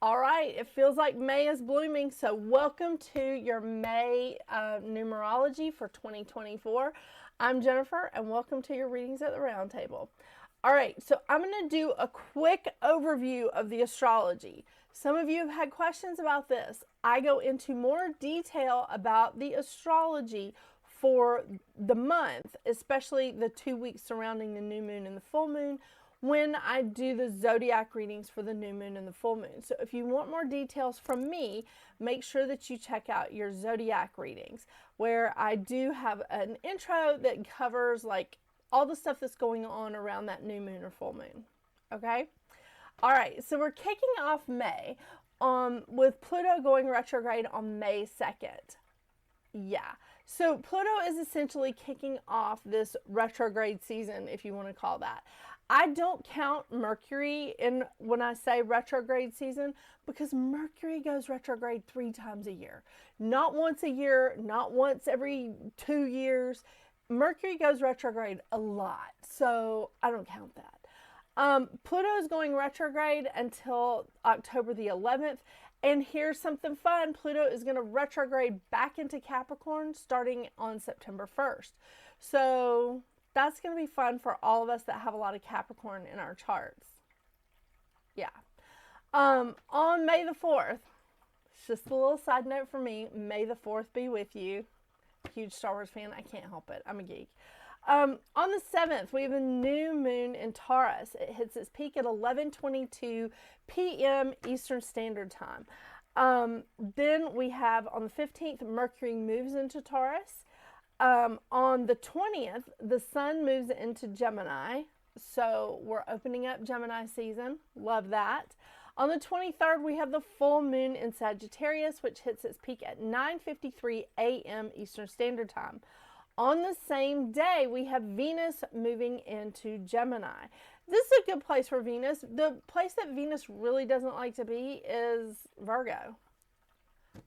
All right, it feels like May is blooming, so welcome to your May numerology for 2024. I'm Jennifer, and welcome to your readings at the round table. All right, so I'm going to do a quick overview of the astrology. Some of you have had questions about this. I go into more detail about the astrology for the month, especially the 2 weeks surrounding the new moon and the full moon, when I do the zodiac readings for the new moon and the full moon. So if you want more details from me, make sure that you check out your zodiac readings, where I do have an intro that covers like all the stuff that's going on around that new moon or full moon. Okay? All right, so we're kicking off May with Pluto going retrograde on May 2nd. Yeah, so Pluto is essentially kicking off this retrograde season, if you want to call that. I don't count Mercury in when I say retrograde season, because Mercury goes retrograde 3 times a year. Not once a year, not once every 2 years. Mercury goes retrograde a lot, so I don't count that. Pluto is going retrograde until October the 11th. And here's something fun. Pluto is going to retrograde back into Capricorn starting on September 1st. So that's going to be fun for all of us that have a lot of Capricorn in our charts. Yeah. On May the 4th, it's just a little side note for me. May the 4th be with you. Huge Star Wars fan. I can't help it. I'm a geek. On the 7th, we have a new moon in Taurus. It hits its peak at 11:22 p.m. Eastern Standard Time. Then we have on the 15th, Mercury moves into Taurus. On the 20th, the sun moves into Gemini. So we're opening up Gemini season. Love that. On the 23rd, we have the full moon in Sagittarius, which hits its peak at 9:53 a.m. Eastern Standard Time. On the same day, we have Venus moving into Gemini. This is a good place for Venus. The place that Venus really doesn't like to be is Virgo.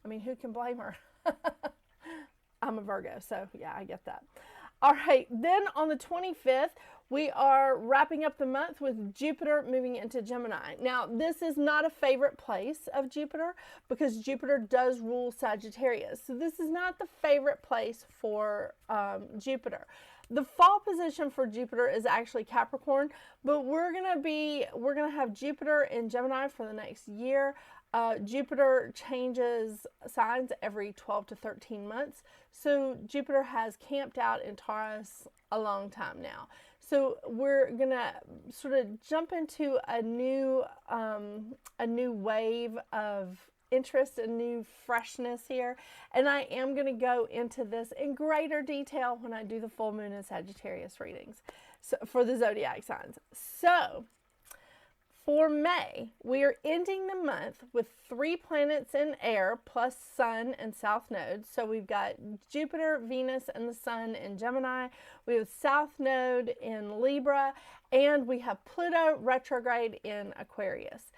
I mean, who can blame her? I'm a Virgo, so yeah, I get that. All right, then on the 25th, we are wrapping up the month with Jupiter moving into Gemini. Now, this is not a favorite place of Jupiter because Jupiter does rule Sagittarius. So this is not the favorite place for Jupiter. The fall position for Jupiter is actually Capricorn, but we're gonna have Jupiter in Gemini for the next year. Jupiter changes signs every 12 to 13 months. So Jupiter has camped out in Taurus a long time now. So we're going to sort of jump into a new wave of interest and new freshness here. And I am going to go into this in greater detail when I do the full moon and Sagittarius readings for the zodiac signs. So for May, we are ending the month with 3 planets in air plus Sun and South Node. So we've got Jupiter, Venus, and the Sun in Gemini. We have South Node in Libra, and we have Pluto retrograde in Aquarius.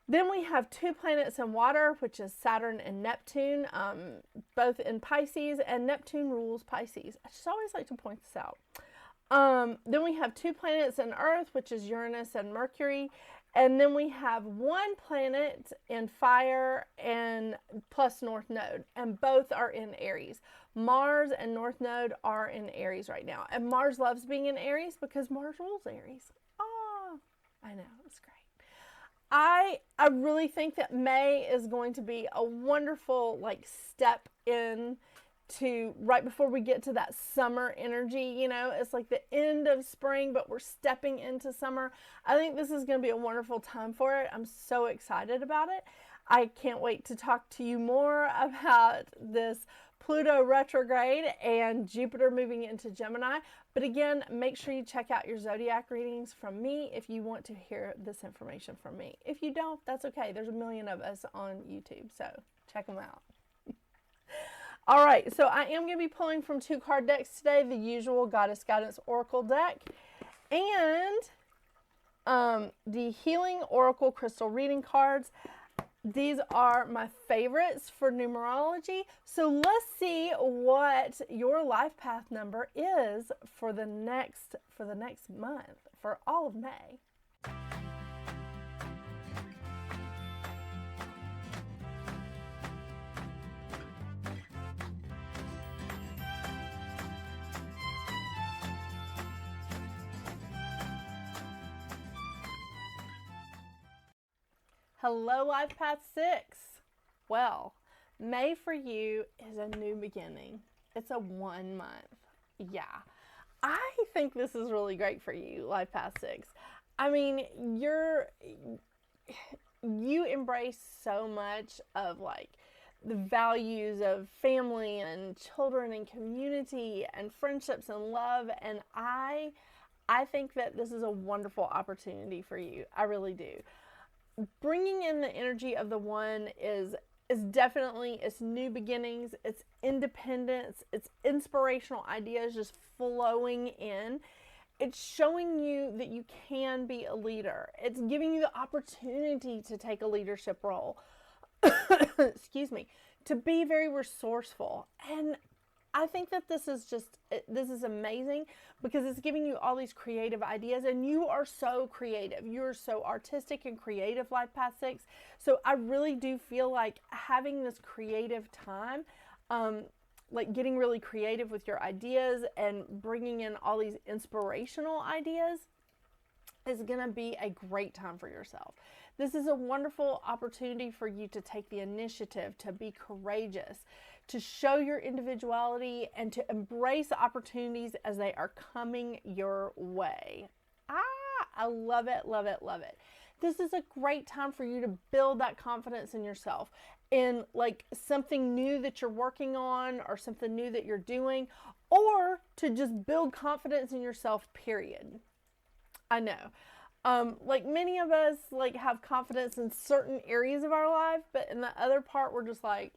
Then we have 2 planets in water, which is Saturn and Neptune, both in Pisces, and Neptune rules Pisces. I just always like to point this out. Then we have 2 planets in Earth, which is Uranus and Mercury. And then we have 1 planet in fire and plus North Node. And both are in Aries. Mars and North Node are in Aries right now. And Mars loves being in Aries because Mars rules Aries. Oh, I know. It's great. I really think that May is going to be a wonderful step in to right before we get to that summer energy. You know, it's like the end of spring, but we're stepping into summer. I think this is going to be a wonderful time for it. I'm so excited about it. I can't wait to talk to you more about this Pluto retrograde and Jupiter moving into Gemini. But again, make sure you check out your zodiac readings from me if you want to hear this information from me. If you don't, that's okay. There's a million of us on YouTube, so check them out. All right, so I am going to be pulling from 2 card decks today, the usual Goddess Guidance Oracle deck and the Healing Oracle Crystal Reading cards. These are my favorites for numerology. So let's see what your life path number is for the next month, for all of May. Hello, Life Path 6. Well, May for you is a new beginning. It's a 1 month. Yeah. I think this is really great for you, Life Path 6. I mean, you embrace so much of like the values of family and children and community and friendships and love, and I think that this is a wonderful opportunity for you. I really do. Bringing in the energy of the 1 is definitely, it's new beginnings, it's independence, it's inspirational ideas just flowing in. It's showing you that you can be a leader. It's giving you the opportunity to take a leadership role. Excuse me, to be very resourceful. And I think that this is amazing because it's giving you all these creative ideas, and you are so creative. You're so artistic and creative, Life Path 6. So I really do feel like having this creative time, like getting really creative with your ideas and bringing in all these inspirational ideas is going to be a great time for yourself. This is a wonderful opportunity for you to take the initiative, to be courageous, to show your individuality, and to embrace the opportunities as they are coming your way. I love it, love it, love it. This is a great time for you to build that confidence in yourself in like something new that you're working on or something new that you're doing, or to just build confidence in yourself, period. I know. Like many of us like have confidence in certain areas of our life, but in the other part we're just like,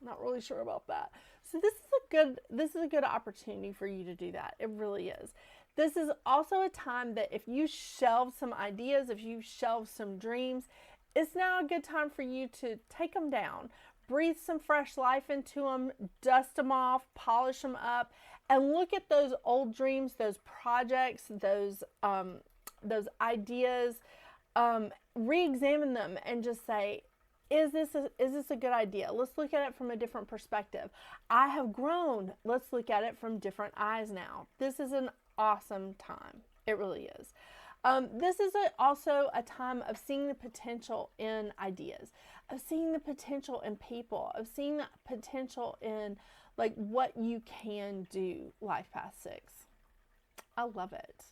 not really sure about that. So this is a good opportunity for you to do that. It really is. This is also a time that if you shelve some ideas, if you shelve some dreams, it's now a good time for you to take them down, breathe some fresh life into them, dust them off, polish them up, and look at those old dreams, those projects, those ideas, re-examine them and just say, is this a good idea? Let's look at it from a different perspective. I have grown. Let's look at it from different eyes now. This is an awesome time. It really is. This is also a time of seeing the potential in ideas, of seeing the potential in people, of seeing the potential in like what you can do, Life Path 6. I love it.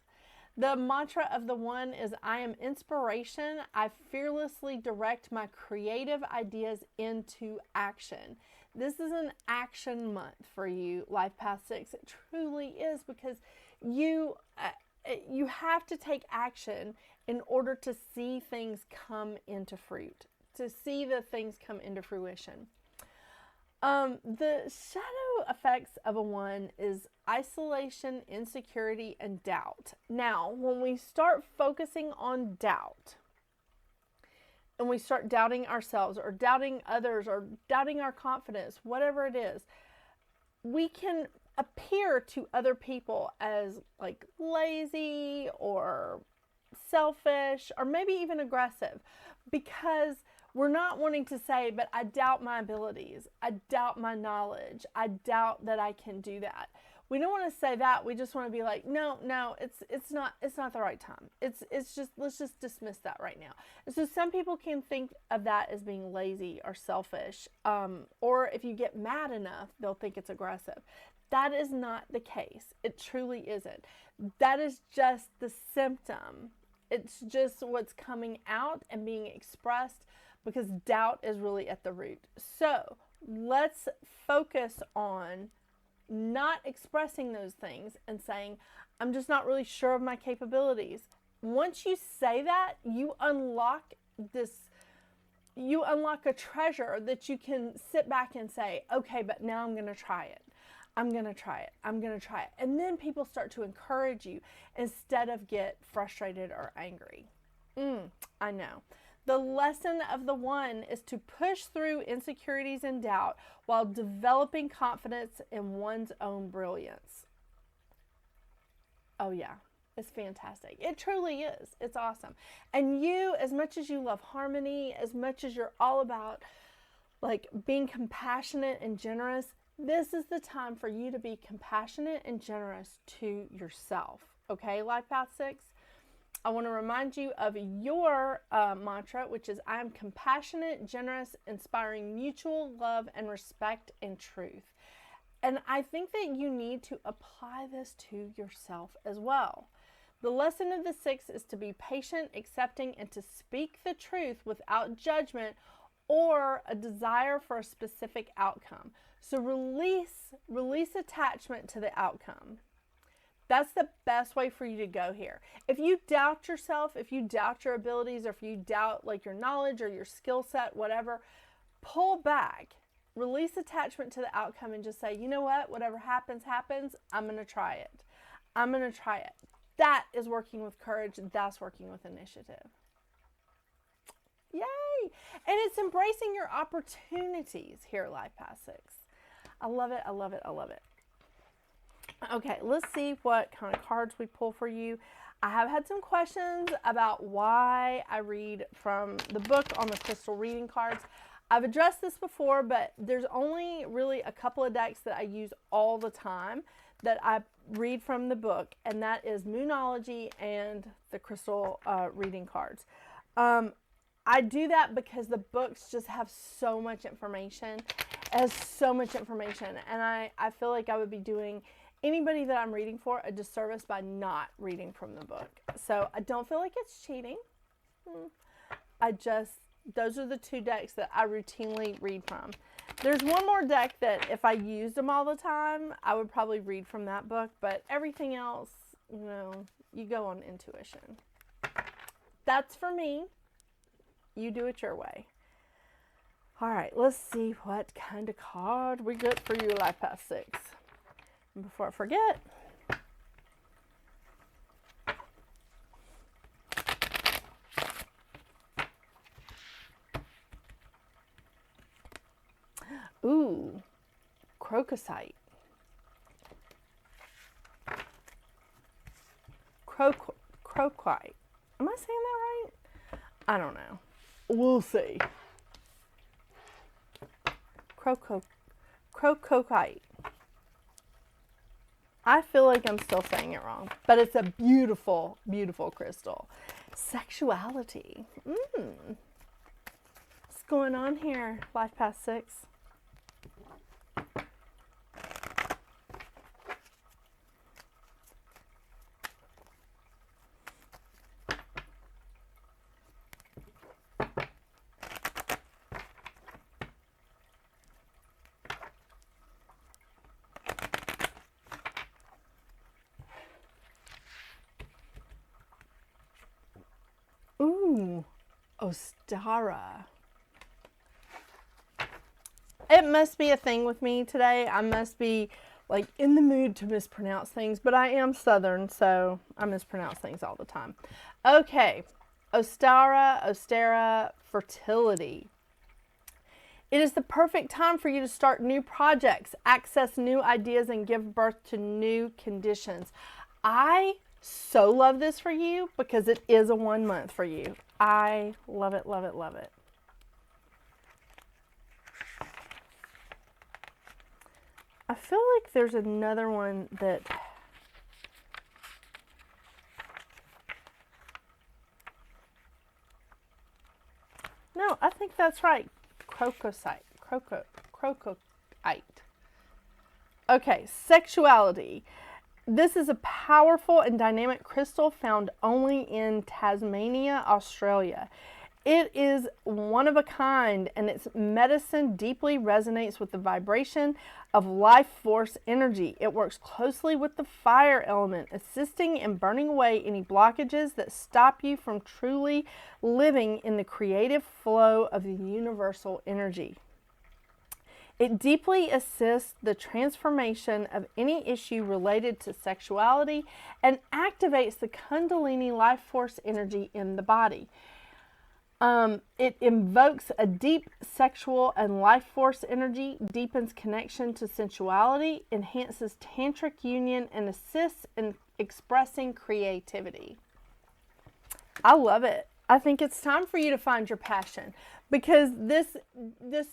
The mantra of the 1 is, I am inspiration. I fearlessly direct my creative ideas into action. This is an action month for you, Life Path 6. It truly is, because you have to take action in order to see things come into fruit, to see the things come into fruition. The shadow effects of a 1 is isolation, insecurity, and doubt. Now, when we start focusing on doubt, and we start doubting ourselves or doubting others or doubting our confidence, whatever it is, we can appear to other people as like lazy or selfish or maybe even aggressive, because we're not wanting to say, but I doubt my abilities. I doubt my knowledge. I doubt that I can do that. We don't want to say that. We just want to be like, no, it's not the right time. It's just, let's just dismiss that right now. And so some people can think of that as being lazy or selfish. Or if you get mad enough, they'll think it's aggressive. That is not the case. It truly isn't. That is just the symptom. It's just what's coming out and being expressed, because doubt is really at the root. So let's focus on not expressing those things and saying, I'm just not really sure of my capabilities. Once you say that, you unlock a treasure that you can sit back and say, okay, but now I'm going to try it. I'm going to try it. I'm going to try it. And then people start to encourage you instead of get frustrated or angry. I know. The lesson of the 1 is to push through insecurities and doubt while developing confidence in one's own brilliance. Oh yeah, it's fantastic. It truly is. It's awesome. And you, as much as you love harmony, as much as you're all about like being compassionate and generous, this is the time for you to be compassionate and generous to yourself. Okay, Life Path 6? I want to remind you of your mantra, which is I am compassionate, generous, inspiring mutual love and respect and truth. And I think that you need to apply this to yourself as well. The lesson of the 6 is to be patient, accepting, and to speak the truth without judgment or a desire for a specific outcome. So release attachment to the outcome. That's the best way for you to go here. If you doubt yourself, if you doubt your abilities, or if you doubt like your knowledge or your skill set, whatever, pull back. Release attachment to the outcome and just say, you know what? Whatever happens, happens. I'm going to try it. I'm going to try it. That is working with courage. That's working with initiative. Yay! And it's embracing your opportunities here at Life Path 6. I love it. I love it. I love it. Okay, let's see what kind of cards we pull for you. I have had some questions about why I read from the book on the crystal reading cards. I've addressed this before, but there's only really a couple of decks that I use all the time that I read from the book, and that is Moonology and the crystal reading cards. I do that because the books just have so much information. It has so much information, and I feel like I would be doing anybody that I'm reading for a disservice by not reading from the book. So I don't feel like it's cheating. Those are the 2 decks that I routinely read from. There's one more deck that if I used them all the time, I would probably read from that book, but everything else, you know, you go on intuition. That's for me. You do it your way. All right, let's see what kind of card we get for you, Life Path 6. And before I forget, ooh, crocosite. Crocite. Am I saying that right? I don't know. We'll see. Crocite. I feel like I'm still saying it wrong, but it's a beautiful, beautiful crystal. Sexuality. What's going on here, Life Path 6? Ooh, Ostara. It must be a thing with me today. I must be like in the mood to mispronounce things, but I am Southern, so I mispronounce things all the time. Okay, Ostara, fertility. It is the perfect time for you to start new projects, access new ideas, and give birth to new conditions. I so love this for you because it is a 1 month for you. I love it, love it, love it. I feel like there's another one that no, I think that's right. Crocosite. Okay, sexuality. This is a powerful and dynamic crystal found only in Tasmania, Australia. It is one of a kind, and its medicine deeply resonates with the vibration of life force energy. It works closely with the fire element, assisting in burning away any blockages that stop you from truly living in the creative flow of the universal energy. It deeply assists the transformation of any issue related to sexuality and activates the Kundalini life force energy in the body. It invokes a deep sexual and life force energy, deepens connection to sensuality, enhances tantric union, and assists in expressing creativity. I love it. I think it's time for you to find your passion, because this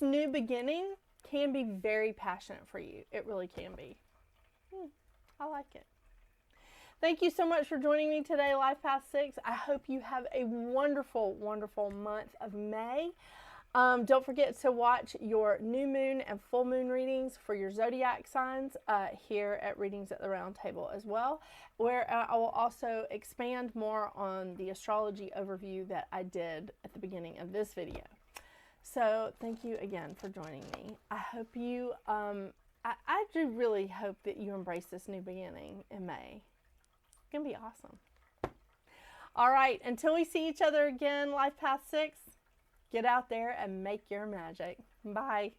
new beginning can be very passionate for you. It really can be. I like it. Thank you so much for joining me today, Life Path 6. I hope you have a wonderful, wonderful month of May. Don't forget to watch your new moon and full moon readings for your zodiac signs here at Readings at the Round Table as well, where I will also expand more on the astrology overview that I did at the beginning of this video. So thank you again for joining me. I hope you, I do really hope that you embrace this new beginning in May. It's going to be awesome. All right, until we see each other again, Life Path 6, get out there and make your magic. Bye.